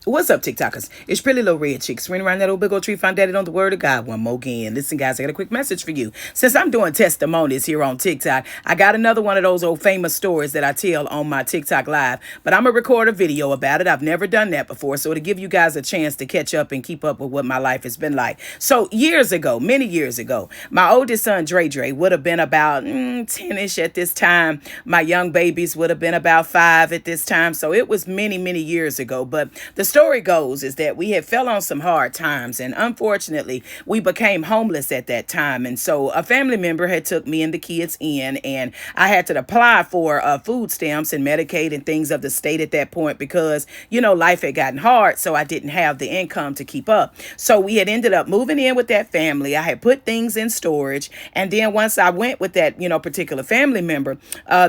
What's up, TikTokers? It's Pretty Little Red Chick. Swing around that old big old tree, found daddy on the word of God one more again. Listen, guys, I got a quick message for you. Since I'm doing testimonies here on TikTok, I got another one of those old famous stories that I tell on my TikTok live, but I'm going to record a video about it. I've never done that before, so to give you guys a chance to catch up and keep up with what my life has been like. So years ago, many years ago, my oldest son, Dre, would have been about 10-ish at this time. My young babies would have been about 5 at this time. So it was many, many years ago. But the story goes is that we had fell on some hard times, and unfortunately we became homeless at that time. And so a family member had took me and the kids in, and I had to apply for food stamps and Medicaid and things of the state at that point because life had gotten hard, so I didn't have the income to keep up. So we had ended up moving in with that family. I had put things in storage, and then once I went with that particular family member,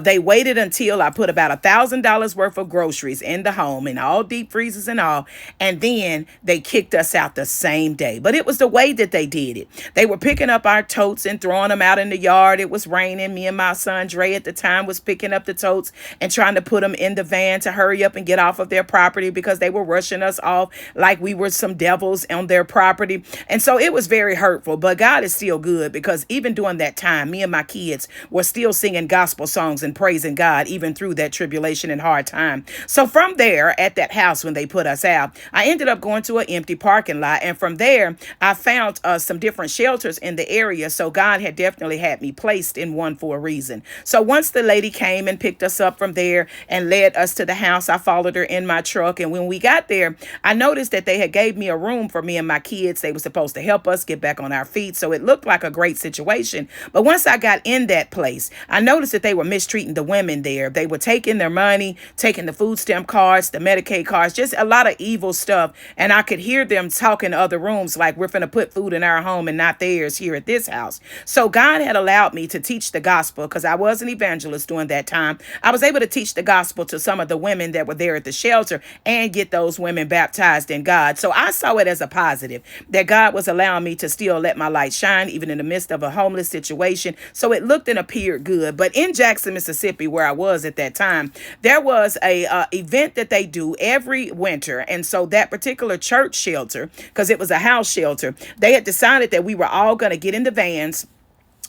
they waited until I put about $1,000 worth of groceries in the home and all deep freezers and all. And then they kicked us out the same day. But it was the way that they did it. They were picking up our totes and throwing them out in the yard. It was raining. Me and my son Dre at the time was picking up the totes and trying to put them in the van to hurry up and get off of their property because they were rushing us off like we were some devils on their property. And so it was very hurtful. But God is still good, because even during that time, me and my kids were still singing gospel songs and praising God even through that tribulation and hard time. So from there, at that house when they put us out, I ended up going to an empty parking lot. And from there, I found some different shelters in the area. So God had definitely had me placed in one for a reason. So once the lady came and picked us up from there and led us to the house, I followed her in my truck. And when we got there, I noticed that they had gave me a room for me and my kids. They were supposed to help us get back on our feet. So it looked like a great situation. But once I got in that place, I noticed that they were mistreating the women there. They were taking their money, taking the food stamp cards, the Medicaid cards, just a lot of evil stuff. And I could hear them talking to other rooms like, we're finna put food in our home and not theirs here at this house. So God had allowed me to teach the gospel, because I was an evangelist during that time. I was able to teach the gospel to some of the women that were there at the shelter and get those women baptized in God. So I saw it as a positive that God was allowing me to still let my light shine even in the midst of a homeless situation. So it looked and appeared good. But in Jackson, Mississippi, where I was at that time, there was a event that they do every winter. And so that particular church shelter, because it was a house shelter, they had decided that we were all going to get in the vans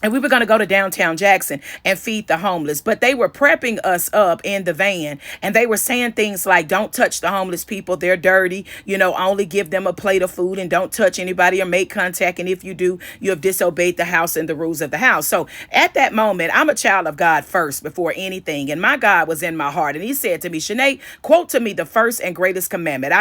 and we were going to go to downtown Jackson and feed the homeless. But they were prepping us up in the van. And they were saying things like, don't touch the homeless people. They're dirty. Only give them a plate of food and don't touch anybody or make contact. And if you do, you have disobeyed the house and the rules of the house. So at that moment, I'm a child of God first before anything. And my God was in my heart. And he said to me, Shanae, quote to me the first and greatest commandment.